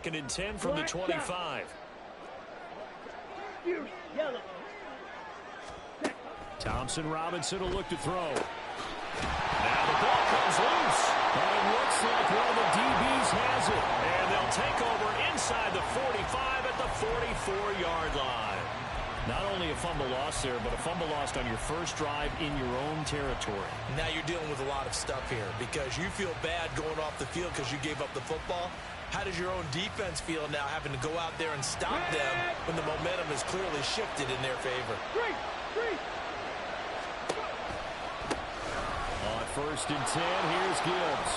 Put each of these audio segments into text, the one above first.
Second and 10 from the 25. Thompson Robinson will look to throw. Now the ball comes loose. And it looks like one of the DBs has it. And they'll take over inside the 45 at the 44-yard line. Not only a fumble loss there, but a fumble lost on your first drive in your own territory. Now you're dealing with a lot of stuff here because you feel bad going off the field because you gave up the football. How does your own defense feel now having to go out there and stop them when the momentum is clearly shifted in their favor? On first and 10, here's Gibbs.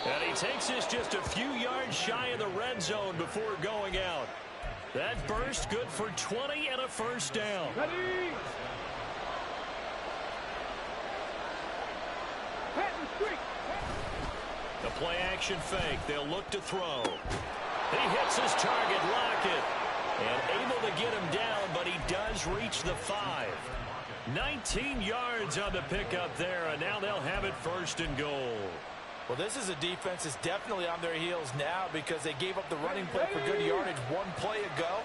And he takes this just a few yards shy of the red zone before going out. That burst good for 20 and a first down. Ready. The play action fake. They'll look to throw. He hits his target, Lockett. And able to get him down, but he does reach the 5. 19 yards on the pickup there, and now they'll have it first and goal. Well, this is a defense that's definitely on their heels now because they gave up the running play for good yardage one play ago.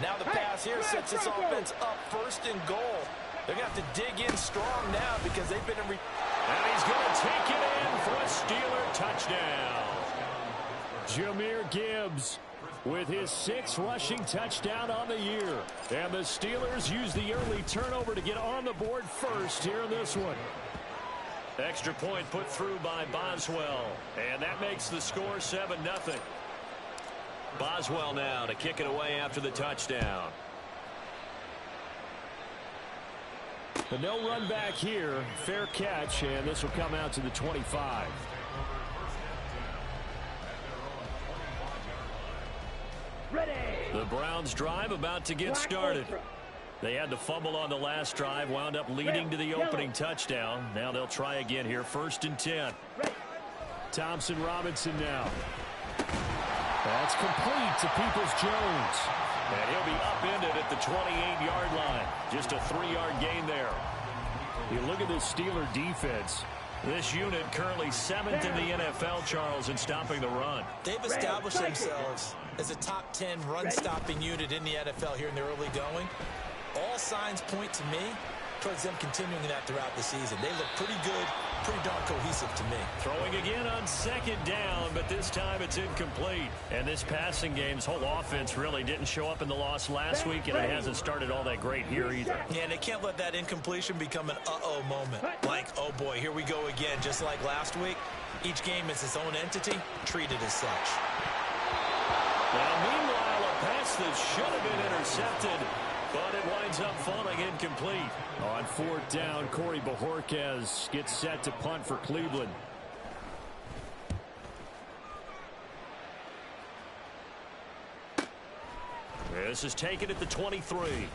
Now the pass here sets this offense up first and goal. They're going to have to dig in strong now because they've been in... And he's going to take it in for a Steeler touchdown. Jahmyr Gibbs with his 6th rushing touchdown on the year. And the Steelers use the early turnover to get on the board first here in this one. Extra point put through by Boswell. And that makes the score 7-0. Boswell now to kick it away after the touchdown. But no run back here. Fair catch, and this will come out to the 25. Ready. The Browns drive about to get started. They had the fumble on the last drive, wound up leading to the opening touchdown. Now they'll try again here, first and 10. Thompson Robinson now. That's complete to Peoples-Jones. And he'll be upended at the 28-yard line. Just a 3-yard gain there. You look at this Steeler defense. This unit currently 7th in the NFL, Charles, in stopping the run. They've established themselves as a top 10 run-stopping unit in the NFL here in the early going. All signs point to me towards them continuing that throughout the season. They look pretty good, pretty darn cohesive to me. Throwing again on second down, but this time it's incomplete. And this passing game's whole offense really didn't show up in the loss last week, and it hasn't started all that great here either. Yeah, and they can't let that incompletion become an uh-oh moment. Like, oh boy, here we go again, just like last week. Each game is its own entity, treated as such. Now, meanwhile, a pass that should have been intercepted, but it winds up falling incomplete. On fourth down, Corey Bojorquez gets set to punt for Cleveland. This is taken at the 23.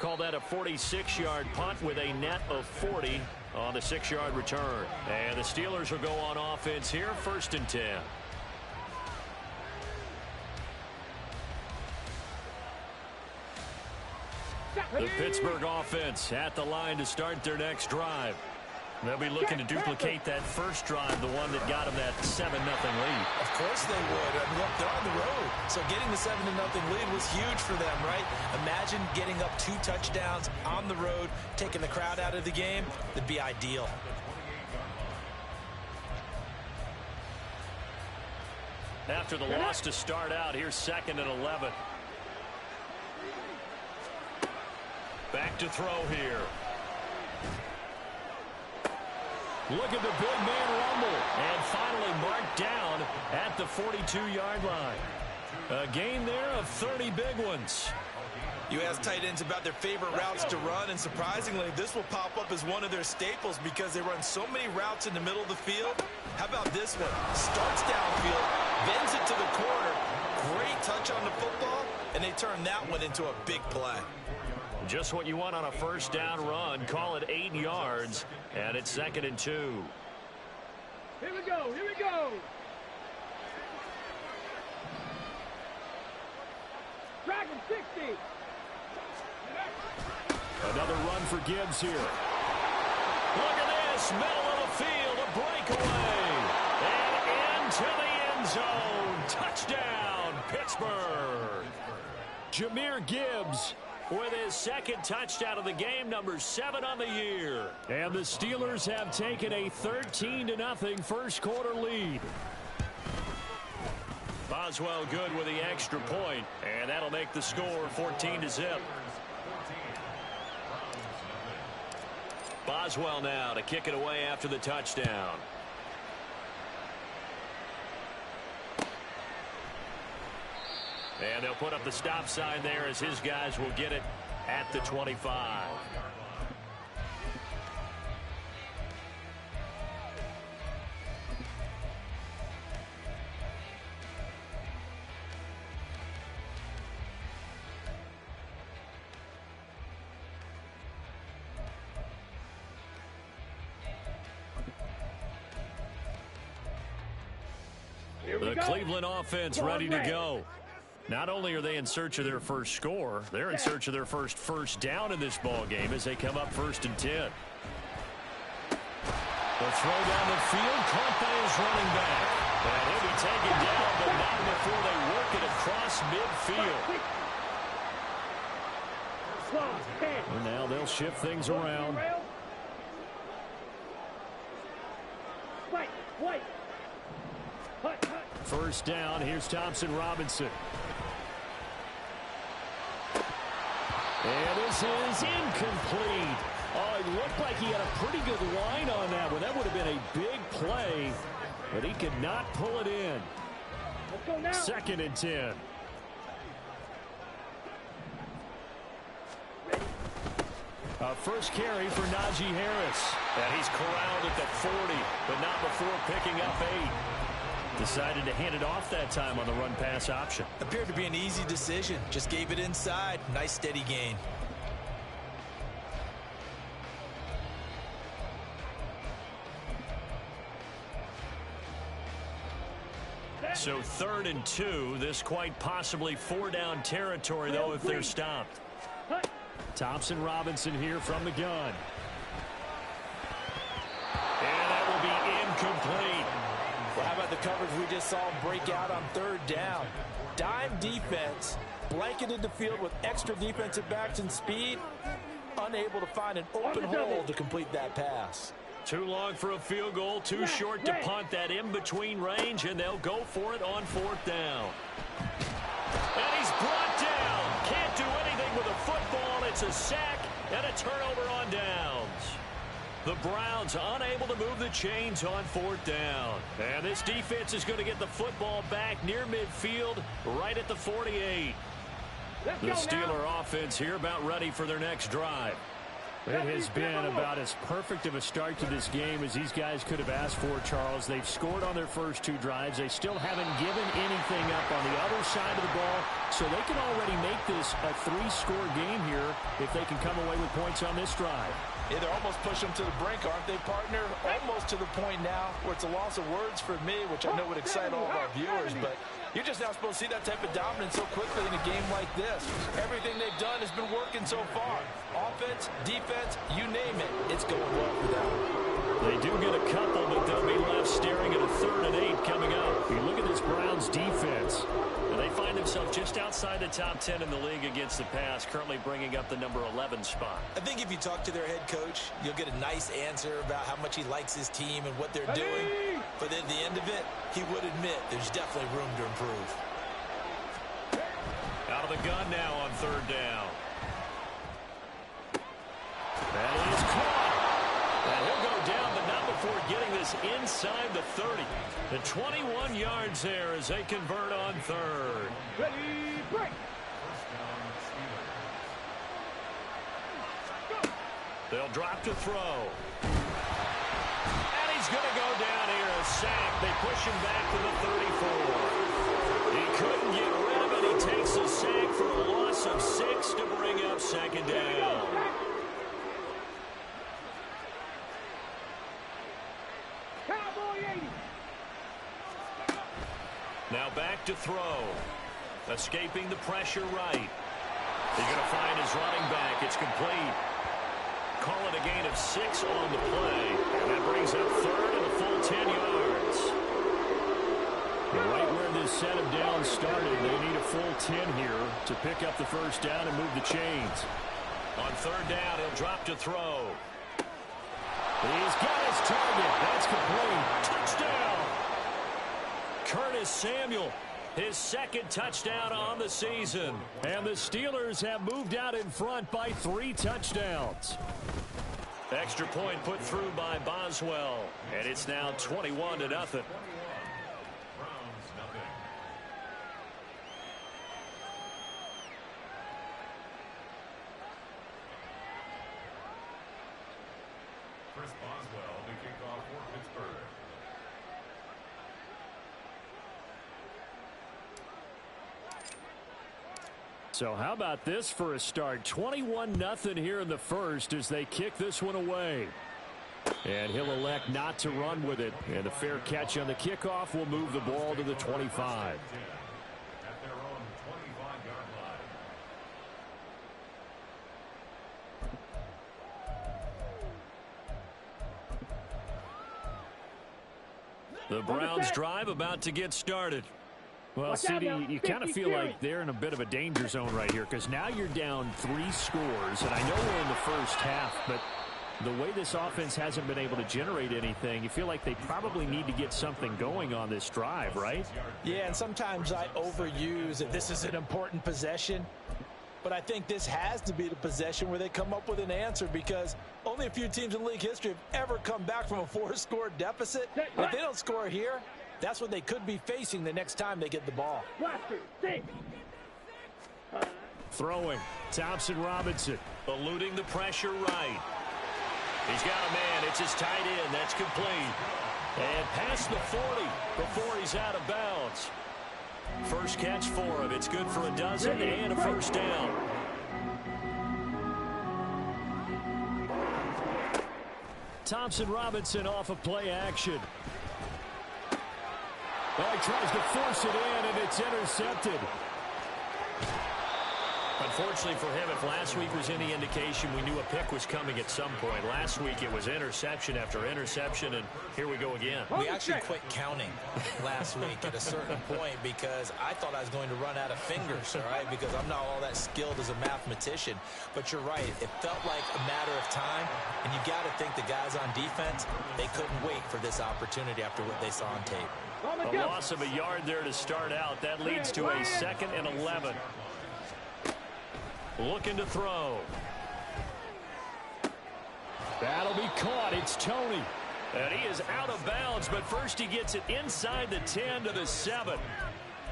Call that a 46-yard punt with a net of 40 on the 6-yard return. And the Steelers will go on offense here, first and 10. The Pittsburgh offense at the line to start their next drive. They'll be looking to duplicate that first drive, the one that got them that 7-0 lead. Of course they would. I mean, look, they're on the road. So getting the 7-0 lead was huge for them, right? Imagine getting up 2 touchdowns on the road, taking the crowd out of the game. That'd be ideal. After the loss to start out, here's 2nd and 11. Back to throw here. Look at the big man rumble. And finally marked down at the 42-yard line. A gain there of 30 big ones. You ask tight ends about their favorite routes to run, and surprisingly, this will pop up as one of their staples because they run so many routes in the middle of the field. How about this one? Starts downfield, bends it to the corner. Great touch on the football, and they turn that one into a big play. Just what you want on a first down run. Call it 8 yards, and it's 2nd and 2. Here we go, here we go. Dragon 60. Another run for Gibbs here. Look at this, middle of the field, a breakaway. And into the end zone. Touchdown, Pittsburgh. Jahmyr Gibbs with his second touchdown of the game, number 7 on the year. And the Steelers have taken a 13-0 first quarter lead. Boswell good with the extra point, and that'll make the score 14-0. Boswell now to kick it away after the touchdown. And they'll put up the stop sign there as his guys will get it at the 25. The Cleveland offense ready to go. Not only are they in search of their first score, they're in search of their first down in this ball game as they come up 1st and 10. The throw down the field, caught by his running back. And he'll be taken down, but not before they work it across midfield. And now they'll shift things around. First down, here's Thompson Robinson. And this is incomplete. Oh, it looked like he had a pretty good line on that one. That would have been a big play, but he could not pull it in. Let's go now. 2nd and 10. First carry for Najee Harris. And he's corralled at the 40, but not before picking up 8. Decided to hand it off that time on the run-pass option. Appeared to be an easy decision. Just gave it inside. Nice steady gain. So 3rd and 2. This quite possibly 4-down territory, though, if they're stopped. Thompson Robinson here from the gun. And that will be incomplete. Well, how about the coverage we just saw break out on 3rd down? Dime defense, blanketed the field with extra defensive backs and speed, unable to find an open hole to complete that pass. Too long for a field goal, too short to punt. That in-between range, and they'll go for it on 4th down. And he's brought down. Can't do anything with a football. It's a sack and a turnover on downs. The Browns unable to move the chains on 4th down. And this defense is going to get the football back near midfield, right at the 48. The Steeler offense here about ready for their next drive. It has been about as perfect of a start to this game as these guys could have asked for, Charles. They've scored on their first 2 drives. They still haven't given anything up on the other side of the ball, so they can already make this a 3-score game here if they can come away with points on this drive. Yeah, they're almost pushing them to the brink, aren't they, partner? Almost to the point now where it's a loss of words for me, which I know would excite all of our viewers, but you're just not supposed to see that type of dominance so quickly in a game like this. Everything they've done has been working so far. Offense, defense, you name it, it's going well for them. They do get a couple, but they'll be left staring at a 3rd and 8 coming up. You look at this Browns defense, and they find themselves just outside the top 10 in the league against the pass, currently bringing up the number 11 spot. I think if you talk to their head coach, you'll get a nice answer about how much he likes his team and what they're doing. But at the end of it, he would admit there's definitely room to improve. Out of the gun now on 3rd down. That is caught. And he'll go down, but not before getting this inside the 30. The 21 yards there as they convert on 3rd. Ready, break. They'll drop to throw. And he's going to go down here, a sack. They push him back to the 34. He couldn't get rid of it. He takes a sack for a loss of 6 to bring up 2nd down. Now back to throw. Escaping the pressure right. He's going to find his running back. It's complete. Call it a gain of 6 on the play. And that brings up 3rd and a full 10 yards. Right where this set of downs started, they need a full 10 here to pick up the first down and move the chains. On third down, he'll drop to throw. He's got his target. That's complete. Touchdown! Curtis Samuel, his second touchdown on the season. And the Steelers have moved out in front by 3 touchdowns. Extra point put through by Boswell. And it's now 21-0. Chris Boswell to kick off for Pittsburgh. So how about this for a start? 21-0 here in the first as they kick this one away. And he'll elect not to run with it. And the fair catch on the kickoff will move the ball to the 25. At their own 25-yard line. The Browns drive about to get started. Well, CD, you kind of feel like they're in a bit of a danger zone right here because now you're down 3 scores, and I know we're in the first half, but the way this offense hasn't been able to generate anything, you feel like they probably need to get something going on this drive, right? Yeah, and sometimes I overuse that this is an important possession. But I think this has to be the possession where they come up with an answer because only a few teams in league history have ever come back from a 4-score deficit. If they don't score here, that's what they could be facing the next time they get the ball. Throwing. Thompson Robinson eluding the pressure right. He's got a man. It's his tight end. That's complete. And past the 40 before he's out of bounds. First catch for him. It's good for a dozen and a first down. Thompson Robinson off of play action. Well, he tries to force it in, and it's intercepted. Unfortunately for him, if last week was any indication, we knew a pick was coming at some point. Last week it was interception after interception, and here we go again. We actually quit counting last week at a certain point because I thought I was going to run out of fingers, all right, because I'm not all that skilled as a mathematician. But you're right. It felt like a matter of time, and you got to think the guys on defense, they couldn't wait for this opportunity after what they saw on tape. A loss of a yard there to start out. That leads to a 2nd and 11. Looking to throw. That'll be caught. It's Tony. And he is out of bounds, but first he gets it inside the 10 to the 7.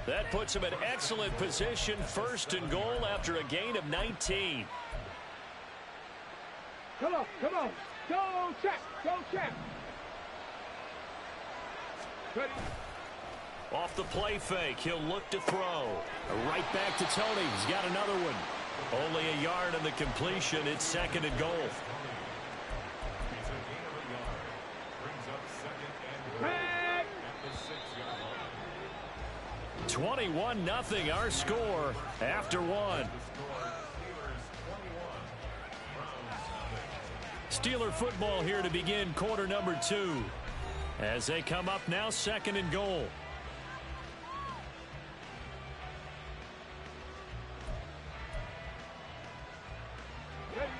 That puts him in excellent position, 1st and goal after a gain of 19. Come on. Go check. Ready. Off the play fake, he'll look to throw. Right back to Tony. He's got another one. Only a yard in the completion. It's 2nd and goal. It's a gain of a yard. Brings up 2nd and goal at the 6-yard line. 21-0 our score after one. Steeler football here to begin quarter number 2. As they come up now, 2nd and goal.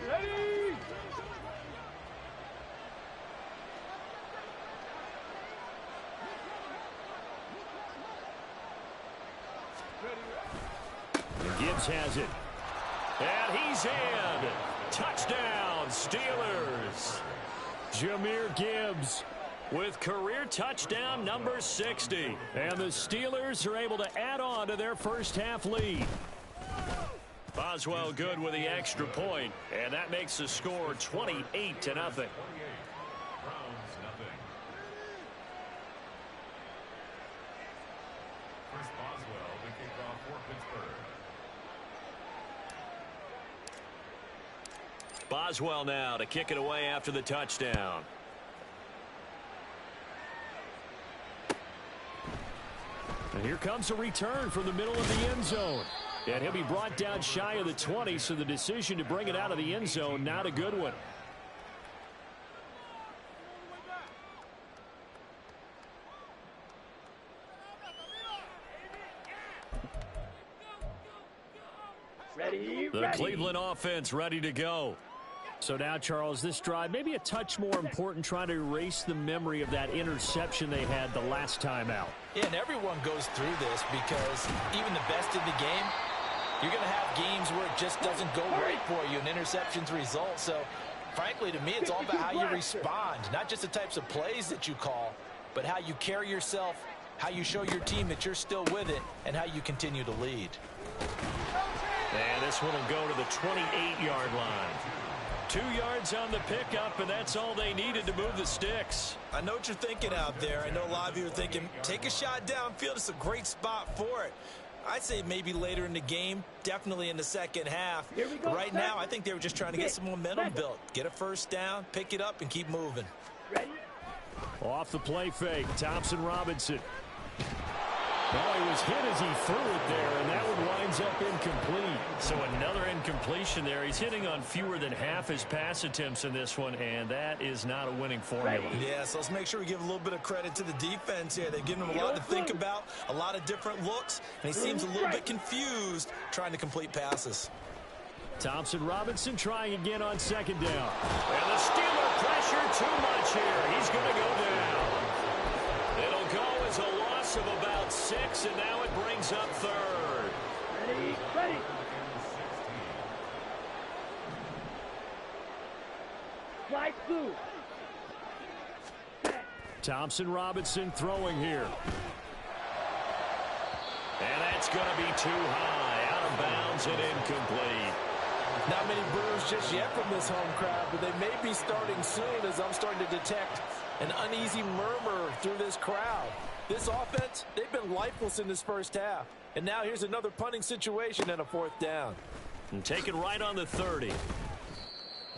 Ready. Gibbs has it. And he's in. Touchdown, Steelers. Jahmyr Gibbs with career touchdown number 60. And the Steelers are able to add on to their first half lead. Boswell good with the extra point, and that makes the score 28-0. Browns, nothing. Chris Boswell to kick off for Pittsburgh. Boswell now to kick it away after the touchdown. And here comes a return from the middle of the end zone. And he'll be brought down shy of the 20, so the decision to bring it out of the end zone, not a good one. The Cleveland offense ready to go. So now, Charles, this drive maybe a touch more important, trying to erase the memory of that interception they had the last time out. Yeah, and everyone goes through this because even the best in the game, you're going to have games where it just doesn't go right for you, and interceptions result. So, frankly, to me, it's all about how you respond, not just the types of plays that you call, but how you carry yourself, how you show your team that you're still with it, and how you continue to lead. And this one will go to the 28-yard line. 2 yards on the pickup, and that's all they needed to move the sticks. I know what you're thinking out there. I know a lot of you are thinking, take a shot downfield. It's a great spot for it. I'd say maybe later in the game, definitely in the second half. But right now, I think they were just trying to get some momentum built. Get a first down, pick it up, and keep moving. Off the play fake, Thompson Robinson. Well, he was hit as he threw it there, and that one winds up incomplete. So another incompletion there. He's hitting on fewer than half his pass attempts in this one, and that is not a winning formula. Yeah, so let's make sure we give a little bit of credit to the defense here. They've given him a lot to think about, a lot of different looks, and he seems a little bit confused trying to complete passes. Thompson Robinson trying again on second down. And the Steeler pressure too much here. He's going to go down. It'll go as a loss of about 6, and now it brings up third. Ready. Fly through. Thompson Robinson throwing here. And that's going to be too high. Out of bounds and incomplete. Not many boos just yet from this home crowd, but they may be starting soon as I'm starting to detect an uneasy murmur through this crowd. This offense, they've been lifeless in this first half. And now here's another punting situation and a fourth down. And taken right on the 30.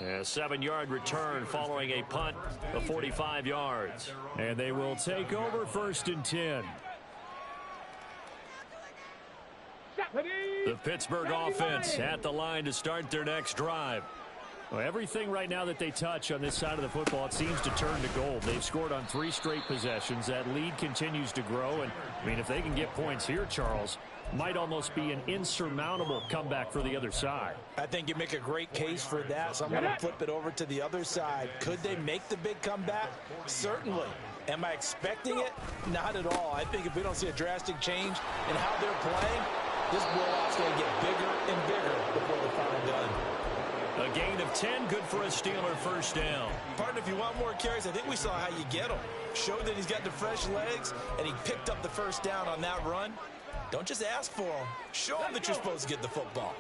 A 7-yard return following a punt of 45 yards. And they will take over 1st and 10. The Pittsburgh offense at the line to start their next drive. Well, everything right now that they touch on this side of the football, it seems to turn to gold. They've scored on 3 straight possessions. That lead continues to grow. And, I mean, if they can get points here, Charles, might almost be an insurmountable comeback for the other side. I think you make a great case for that, so I'm going to flip it over to the other side. Could they make the big comeback? Certainly. Am I expecting it? Not at all. I think if we don't see a drastic change in how they're playing, this blowout's going to get bigger and bigger before the final done. A gain of 10, good for a Steeler first down. Partner, if you want more carries, I think we saw how you get them. Showed that he's got the fresh legs, and he picked up the first down on that run. Don't just ask for him. Show him that you're supposed to get the football.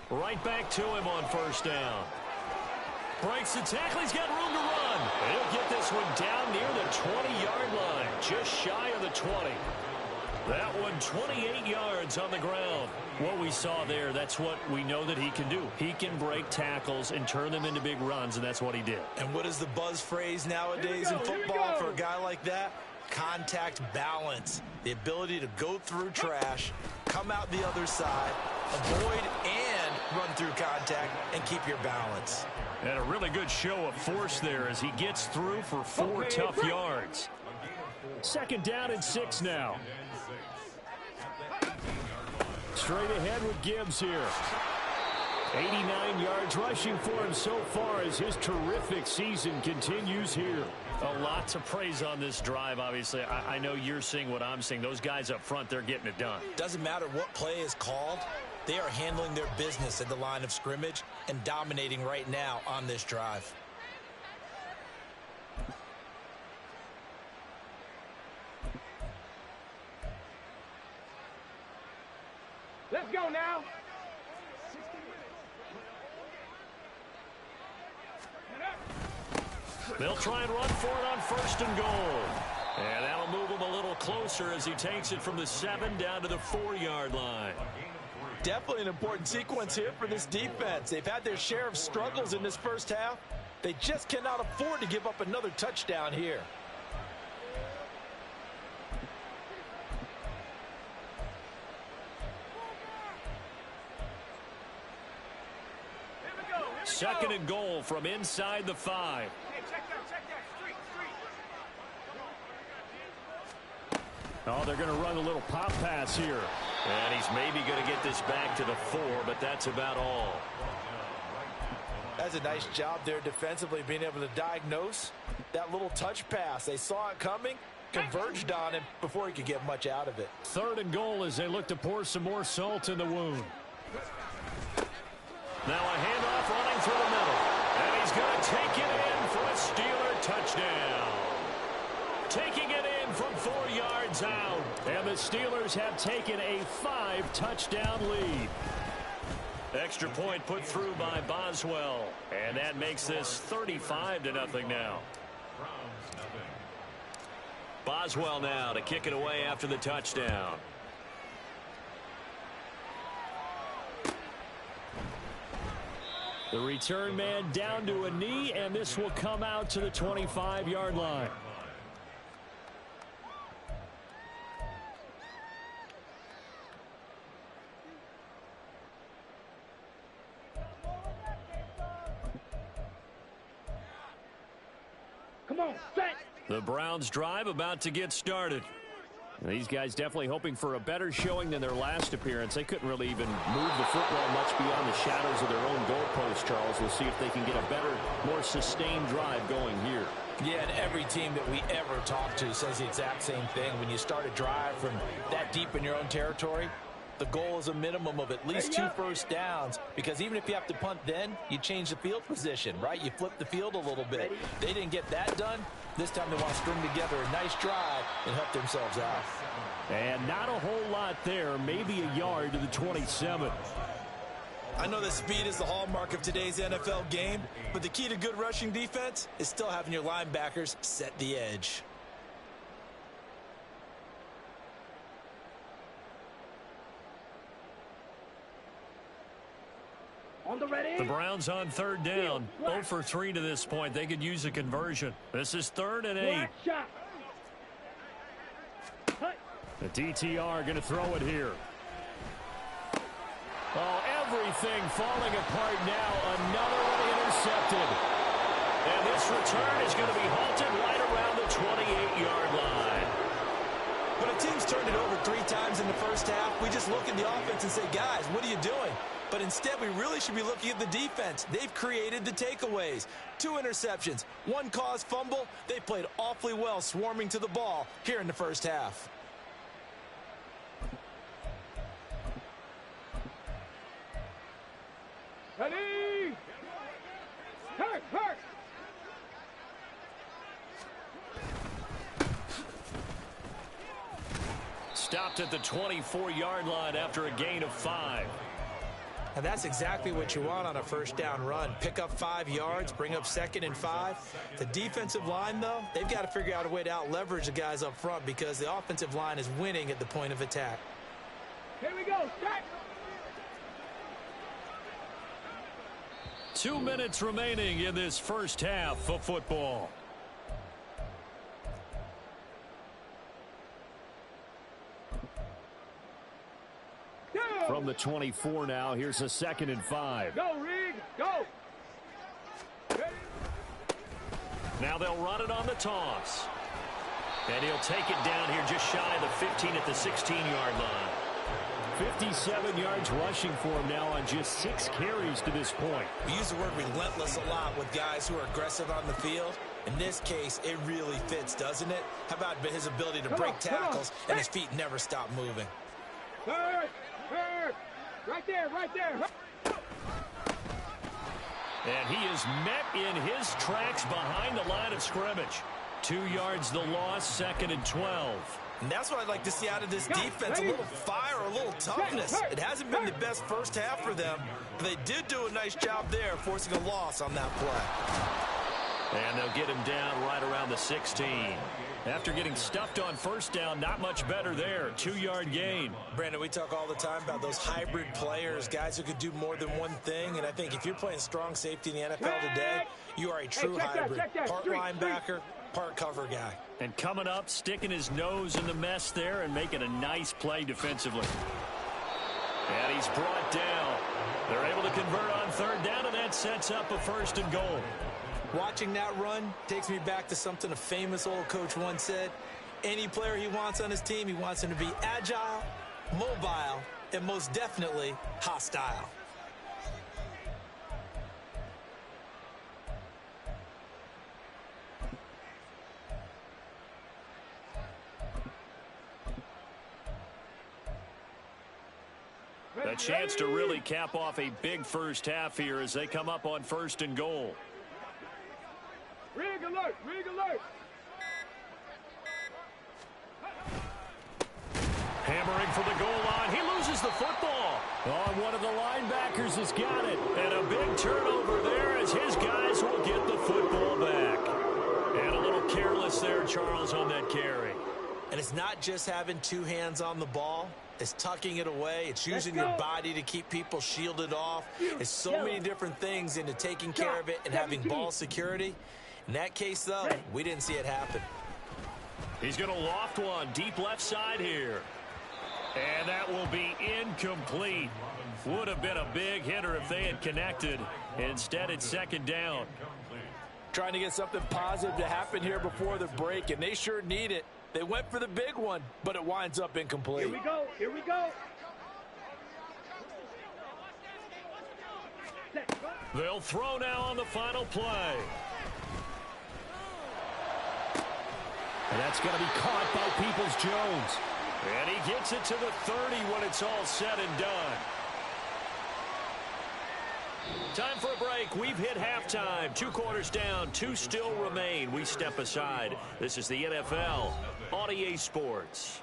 Right back to him on first down. Breaks the tackle. He's got room to run. He'll get this one down near the 20-yard line, just shy of the 20. That one 28 yards on the ground. What we saw there, that's what we know that he can do. He can break tackles and turn them into big runs, and that's what he did. And what is the buzz phrase nowadays in football for a guy like that? Contact balance. The ability to go through trash, come out the other side, avoid and run through contact, and keep your balance. And a really good show of force there as he gets through for 4 tough yards. 2nd down and 6 now. Straight ahead with Gibbs here. 89 yards rushing for him so far as his terrific season continues here. A lot to praise on this drive, obviously. I know you're seeing what I'm seeing. Those guys up front, they're getting it done. Doesn't matter what play is called. They are handling their business at the line of scrimmage and dominating right now on this drive. Let's go now. They'll try and run for it on 1st and goal. And that'll move him a little closer as he takes it from the 7 down to the 4-yard line. Definitely an important sequence here for this defense. They've had their share of struggles in this first half. They just cannot afford to give up another touchdown here. Second and goal from inside the 5. Oh, they're going to run a little pop pass here. And he's maybe going to get this back to the 4, but that's about all. That's a nice job there defensively, being able to diagnose that little touch pass. They saw it coming, converged on him before he could get much out of it. 3rd and goal as they look to pour some more salt in the wound. Now a handoff running through the middle. And he's going to take it in for a Steeler touchdown. Taking it in from 4 yards out. And the Steelers have taken a 5-touchdown lead. Extra point put through by Boswell. And that makes this 35-0 now. Boswell now to kick it away after the touchdown. The return man down to a knee, and this will come out to the 25-yard line. Come on, set. The Browns drive about to get started. These guys definitely hoping for a better showing than their last appearance. They couldn't really even move the football much beyond the shadows of their own goalpost, Charles. We'll see if they can get a better, more sustained drive going here. Yeah, and every team that we ever talk to says the exact same thing. When you start a drive from that deep in your own territory, the goal is a minimum of at least 2 first downs, because even if you have to punt then, you change the field position, right? You flip the field a little bit. They didn't get that done. This time they want to string together a nice drive and help themselves out. And not a whole lot there, maybe a yard to the 27. I know that speed is the hallmark of today's NFL game, but the key to good rushing defense is still having your linebackers set the edge. On the ready. The Browns on 3rd down. 0 for 3 to this point. They could use a conversion. This is 3rd and 8. Shot. The DTR going to throw it here. Oh, everything falling apart now. Another one intercepted. And this return is going to be halted right around the 28-yard line. When a team's turned it over 3 times in the first half, we just look at the offense and say, guys, what are you doing? But instead, we really should be looking at the defense. They've created the takeaways. 2 interceptions, 1 caused fumble. They played awfully well swarming to the ball here in the first half. Ready. Hurt. Stopped at the 24-yard line after a gain of 5. And that's exactly what you want on a first down run. Pick up 5 yards, bring up 2nd and 5. The defensive line, though, they've got to figure out a way to out-leverage the guys up front because the offensive line is winning at the point of attack. Here we go. Start. 2 minutes remaining in this first half of football. From the 24 now, here's a 2nd and 5. Go, Reed. Go. Now they'll run it on the toss. And he'll take it down here just shy of the 15 at the 16-yard line. 57 yards rushing for him now on just 6 carries to this point. We use the word relentless a lot with guys who are aggressive on the field. In this case, it really fits, doesn't it? How about his ability to break tackles and his feet never stop moving? Hurt. Right there. And he is met in his tracks behind the line of scrimmage. 2 yards the loss, 2nd and 12. And that's what I'd like to see out of this defense, a little fire, a little toughness. It hasn't been the best first half for them, but they did do a nice job there, forcing a loss on that play. And they'll get him down right around the 16. After getting stuffed on first down, not much better there. 2-yard gain. Brandon, we talk all the time about those hybrid players, guys who could do more than one thing. And I think if you're playing strong safety in the NFL today, you are a true hybrid. Part linebacker, part cover guy. And coming up, sticking his nose in the mess there and making a nice play defensively. And he's brought down. They're able to convert on 3rd down, and that sets up a 1st and goal. Watching that run takes me back to something a famous old coach once said. any player he wants on his team. He wants him to be agile, mobile, and most definitely hostile. A chance to really cap off a big first half here as they come up on 1st and goal. Rig alert! Rig alert! Hammering for the goal line. He loses the football. Oh, one of the linebackers has got it. And a big turnover there as his guys will get the football back. And a little careless there, Charles, on that carry. And it's not just having two hands on the ball. It's tucking it away. It's using your body to keep people shielded off. It's so many different things into taking care of it and having ball security. In that case, though, we didn't see it happen. He's going to loft one deep left side here. And that will be incomplete. Would have been a big hitter if they had connected. Instead, it's 2nd down. Trying to get something positive to happen here before the break, and they sure need it. They went for the big one, but it winds up incomplete. Here we go. Here we go. They'll throw now on the final play. And that's going to be caught by Peoples-Jones. And he gets it to the 30 when it's all said and done. Time for a break. We've hit halftime. 2 quarters down. 2 still remain. We step aside. This is the NFL on EA Sports.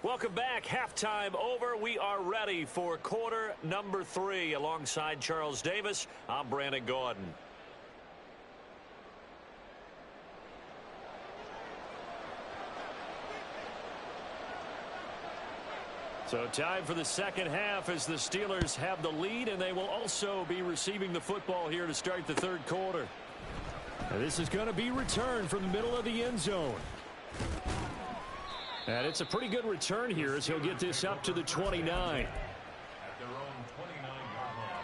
Welcome back. Halftime over. We are ready for quarter number 3. Alongside Charles Davis, I'm Brandon Gordon. So time for the second half as the Steelers have the lead, and they will also be receiving the football here to start the 3rd quarter. And this is going to be returned from the middle of the end zone. And it's a pretty good return here as he'll get this up to the 29. At their own 29-yard line.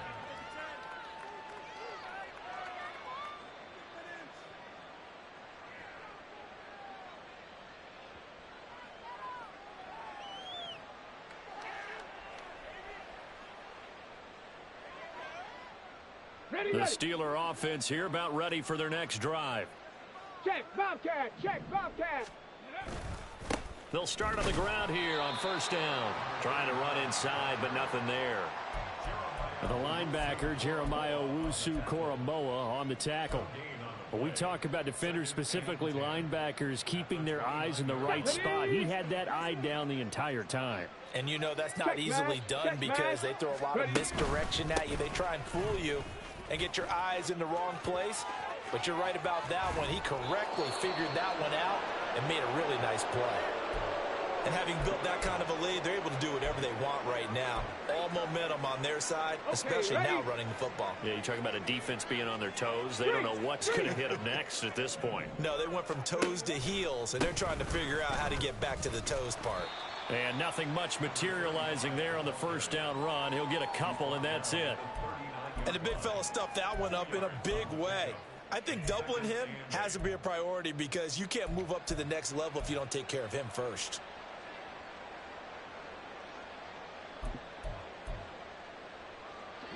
Ready, The ready. Steeler offense here about ready for their next drive. Check, Bobcat. Check, Bobcat. They'll start on the ground here on 1st down. Trying to run inside, but nothing there. The linebacker, Jeremiah Owusu-Koramoah, on the tackle. When we talk about defenders, specifically linebackers, keeping their eyes in the right spot, he had that eye down the entire time. And you know that's not easily done because they throw a lot of misdirection at you. They try and fool you and get your eyes in the wrong place. But you're right about that one. He correctly figured that one out and made a really nice play. And having built that kind of a lead, they're able to do whatever they want right now. All momentum on their side, especially now running the football. Yeah, you're talking about a defense being on their toes. They don't know what's going to hit them next at this point. No, they went from toes to heels, and they're trying to figure out how to get back to the toes part. And nothing much materializing there on the 1st down run. He'll get a couple, and that's it. And the big fella stuffed that one up in a big way. I think doubling him has to be a priority because you can't move up to the next level if you don't take care of him first.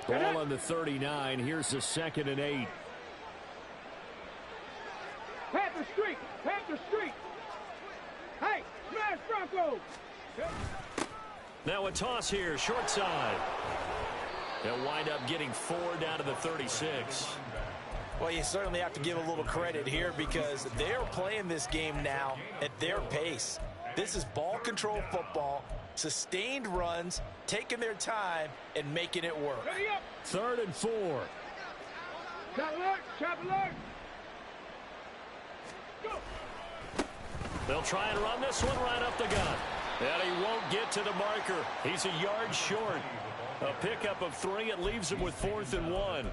Ball on the 39. Here's the 2nd and 8. Panther Street. Panther Street. Hey, smash Broncos. Now a toss here, short side. They'll wind up getting 4 down to the 36. Well, you certainly have to give a little credit here because they're playing this game now at their pace. This is ball control football, sustained runs, taking their time, and making it work. Ready up. 3rd and 4. Chop alert. Chop alert. Go. They'll try and run this one right up the gut. And he won't get to the marker. He's a yard short. A pickup of 3. It leaves them with 4th and 1.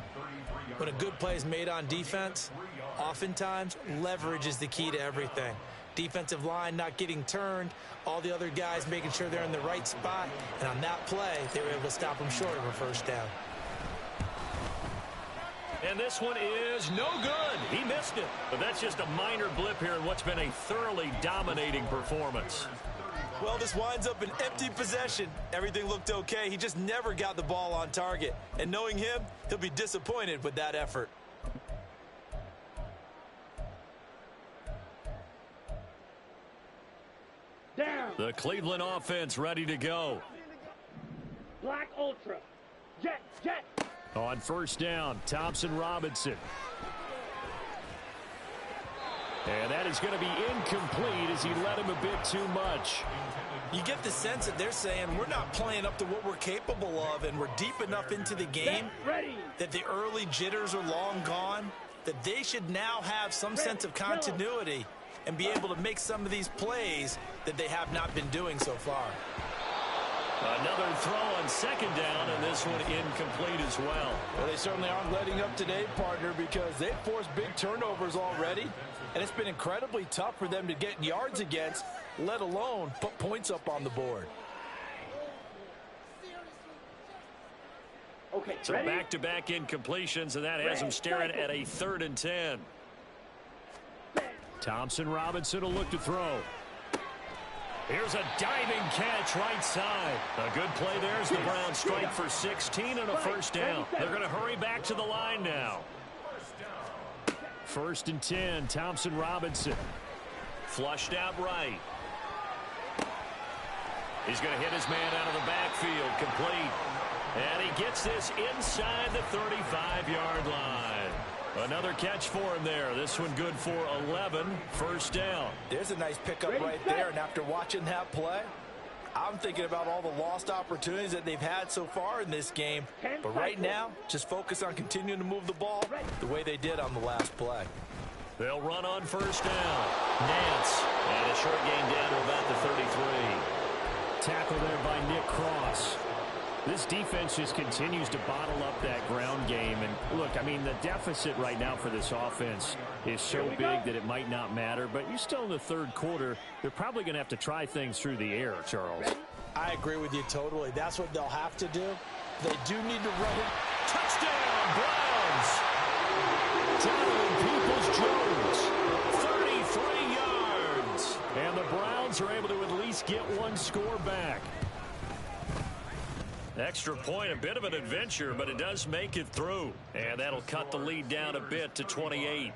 When a good play is made on defense, oftentimes leverage is the key to everything. Defensive line not getting turned, all the other guys making sure they're in the right spot, and on that play, they were able to stop them short of a first down. And this one is no good. He missed it. But that's just a minor blip here in what's been a thoroughly dominating performance. Well, this winds up an empty possession. Everything looked okay. He just never got the ball on target. And knowing him, he'll be disappointed with that effort. Down. The Cleveland offense ready to go. Black Ultra. Jet, jet. On first down, Thompson Robinson. And that is going to be incomplete as he led him a bit too much. You get the sense that they're saying we're not playing up to what we're capable of, and we're deep enough into the game that the early jitters are long gone, that they should now have some sense of continuity and be able to make some of these plays that they have not been doing so far. Another throw on second down, and this one incomplete as well. Well, they certainly aren't letting up today, partner, because they've forced big turnovers already, and it's been incredibly tough for them to get yards against, let alone put points up on the board. Okay, so back-to-back incompletions, and that has them staring at a 3rd and 10. Thompson Robinson will look to throw. Here's a diving catch right side. A good play there as the Browns strike for 16 and a first down. They're going to hurry back to the line now. 1st and 10, Thompson Robinson. Flushed out right. He's going to hit his man out of the backfield, complete. And he gets this inside the 35-yard line. Another catch for him there. This one good for 11. First down. There's a nice pickup right there, and after watching that play, I'm thinking about all the lost opportunities that they've had so far in this game. But right now, just focus on continuing to move the ball the way they did on the last play. They'll run on first down. Nance. And a short gain down to about the 33. Tackle there by Nick Cross. This defense just continues to bottle up that ground game. And look, I mean, the deficit right now for this offense is so big that it might not matter. But you're still in the 3rd quarter. They're probably going to have to try things through the air, Charles. I agree with you totally. That's what they'll have to do. They do need to run it. Touchdown, Browns! Donovan Peoples-Jones, 33 yards. And the Browns are able to at least get one score back. Extra point, a bit of an adventure, but it does make it through. And that'll cut the lead down a bit to 28.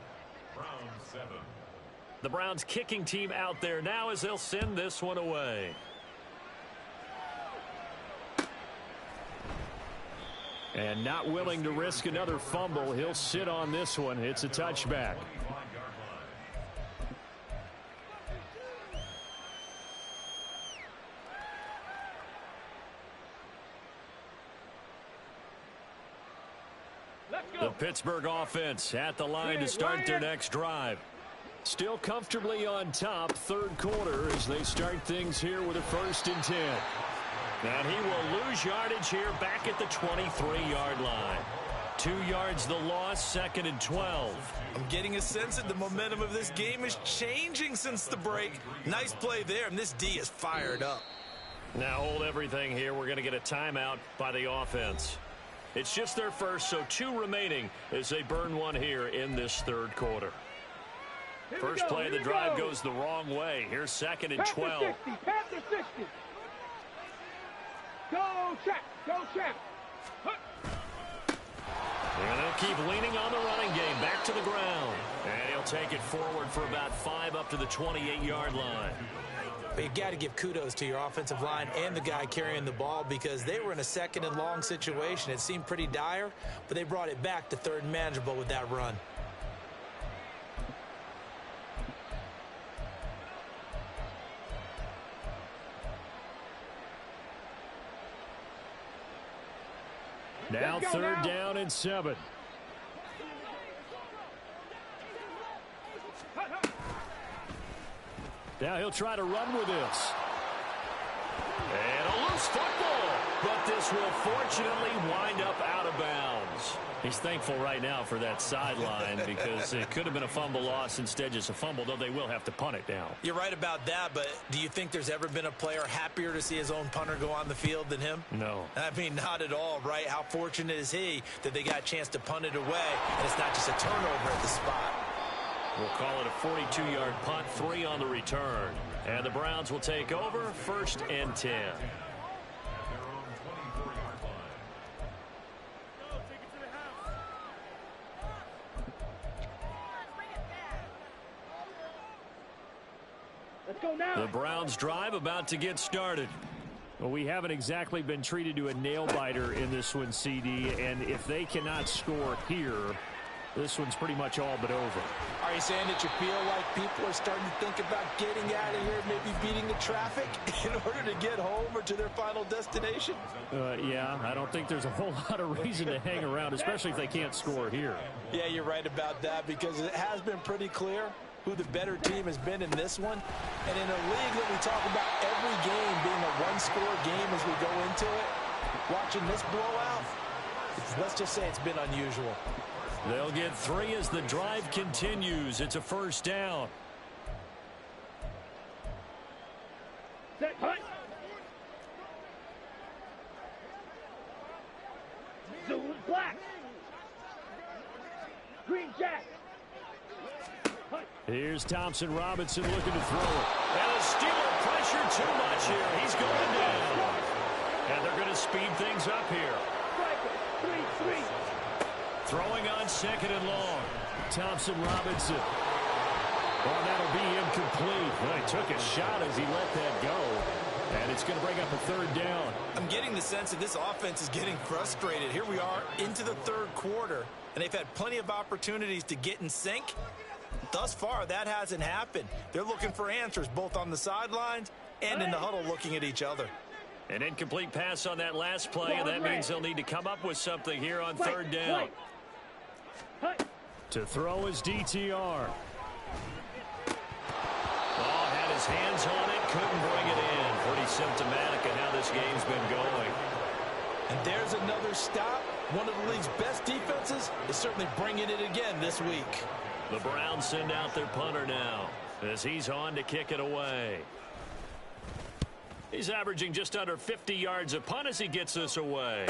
The Browns kicking team out there now as they'll send this one away. And not willing to risk another fumble, he'll sit on this one. It's a touchback. The Pittsburgh offense at the line to start their next drive. Still comfortably on top, 3rd quarter as they start things here with a 1st and 10. And he will lose yardage here back at the 23-yard line. 2 yards the loss, 2nd and 12. I'm getting a sense that the momentum of this game is changing since the break. Nice play there, and this D is fired up. Now hold everything here. We're going to get a timeout by the offense. It's just their first, so 2 remaining as they burn one here in this 3rd quarter. First play of the drive goes the wrong way. Here's 2nd and 12. Panther 60. Go, check. Go, check. And they'll keep leaning on the running game. Back to the ground. And he'll take it forward for about 5 up to the 28-yard line. But you got to give kudos to your offensive line and the guy carrying the ball because they were in a 2nd and long situation. It seemed pretty dire, but they brought it back to 3rd and manageable with that run. Now 3rd down and 7. Now he'll try to run with this. And a loose football. but this will fortunately wind up out of bounds. He's thankful right now for that sideline because it could have been a fumble loss, instead just a fumble, though they will have to punt it now. You're right about that, but do you think there's ever been a player happier to see his own punter go on the field than him? No. I mean, not at all, right? How fortunate is he that they got a chance to punt it away, and it's not just a turnover at the spot. We'll call it a 42-yard punt, 3 on the return. And the Browns will take over, 1st and 10. Let's go now. The Browns drive about to get started. Well, we haven't exactly been treated to a nail-biter in this one, CD, and if they cannot score here, this one's pretty much all but over. Are you saying that you feel like people are starting to think about getting out of here, maybe beating the traffic in order to get home or to their final destination? Yeah, I don't think there's a whole lot of reason to hang around, especially if they can't score here. Yeah, you're right about that, because it has been pretty clear who the better team has been in this one. And in a league that we talk about every game being a one-score game as we go into it, watching this blowout, let's just say it's been unusual. They'll get 3 as the drive continues. It's a 1st down. Set, punt. Zoom black. Green jack. Punt. Here's Thompson Robinson looking to throw it. And the Steeler pressure too much here. He's going down. And they're going to speed things up here. Striker. 3-3. Throwing on 2nd and long. Thompson Robinson. Well, that'll be incomplete. Well, he took a shot as he let that go. And it's going to bring up a 3rd down. I'm getting the sense that this offense is getting frustrated. Here we are into the 3rd quarter, and they've had plenty of opportunities to get in sync. Thus far, that hasn't happened. They're looking for answers both on the sidelines and in the huddle looking at each other. An incomplete pass on that last play, and that means they'll need to come up with something here on 3rd down. To throw is DTR. Oh, had his hands on it, couldn't bring it in. Pretty symptomatic of how this game's been going. And there's another stop. One of the league's best defenses is certainly bringing it again this week. The Browns send out their punter now as he's on to kick it away. He's averaging just under 50 yards a punt as he gets this away.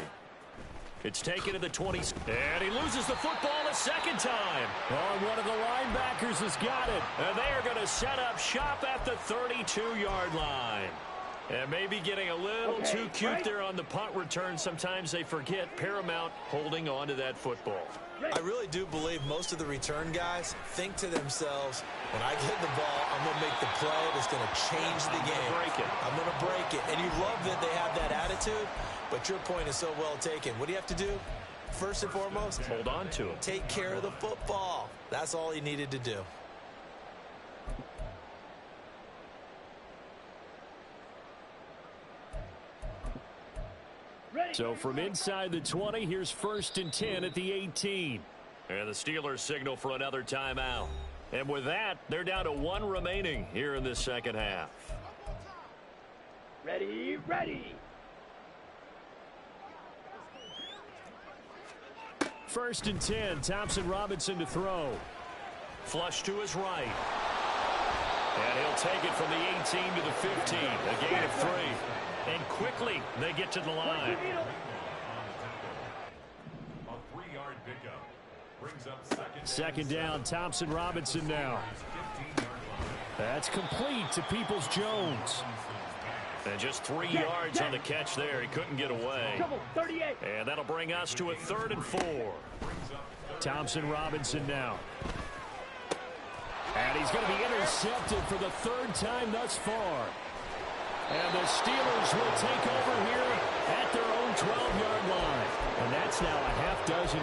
It's taken to the 20, and he loses the football a 2nd time. Oh, one of the linebackers has got it. And they are going to set up shop at the 32-yard line. And maybe getting a little too cute there on the punt return. Sometimes they forget paramount holding on to that football. I really do believe most of the return guys think to themselves, when I get the ball, I'm going to make the play that's going to change the game. I'm going to break it. And you love that they have that attitude, but your point is so well taken. What do you have to do? First and foremost, hold on to it. Take care of the football. That's all he needed to do. So from inside the 20, here's 1st and 10 at the 18. And the Steelers signal for another timeout. And with that, they're down to 1 remaining here in this 2nd half. Ready, ready. 1st and 10, Thompson Robinson to throw. Flush to his right. And he'll take it from the 18 to the 15. A gain of 3. And quickly, they get to the line. A 3-yard pickup brings up 2nd down, Thompson Robinson now. That's complete to Peoples-Jones. And just 3 yards on the catch there. He couldn't get away. And that'll bring us to a 3rd and 4. Thompson Robinson now. And he's going to be intercepted for the 3rd time thus far. And the Steelers will take over here at their own 12-yard line. And that's now a half dozen